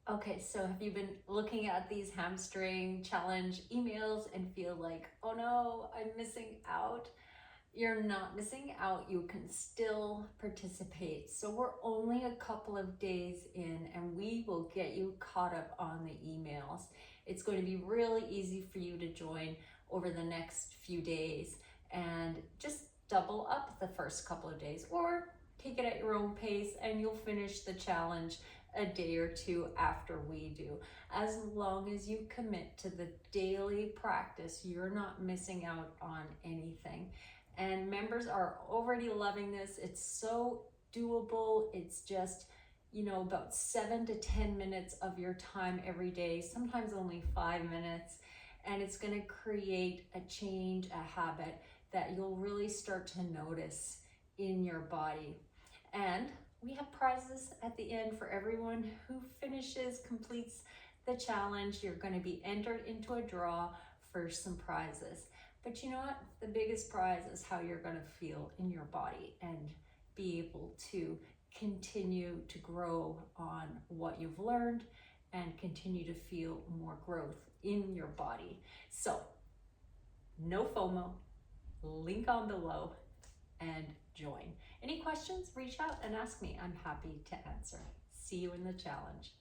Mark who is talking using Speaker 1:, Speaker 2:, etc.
Speaker 1: Okay, so have you been looking at these hamstring challenge emails and feel like, oh no, I'm missing out? You're not missing out. You can still participate. So we're only a couple of days in and we will get you caught up on the emails. It's going to be really easy for you to join over the next few days and just double up the first couple of days, or take it at your own pace and you'll finish the challenge a day or two after we do. As long as you commit to the daily practice, you're not missing out on anything. And members are already loving this. It's so doable. It's just, about 7 to 10 minutes of your time every day, sometimes only 5 minutes. And it's going to create a change, a habit that you'll really start to notice in your body. And we have prizes at the end for everyone who completes the challenge. You're going to be entered into a draw for some prizes. But you know what? The biggest prize is how you're going to feel in your body and be able to continue to grow on what you've learned and continue to feel more growth in your body. So, no FOMO, link on below, and join. Any questions, reach out and ask me. I'm happy to answer. See you in the challenge.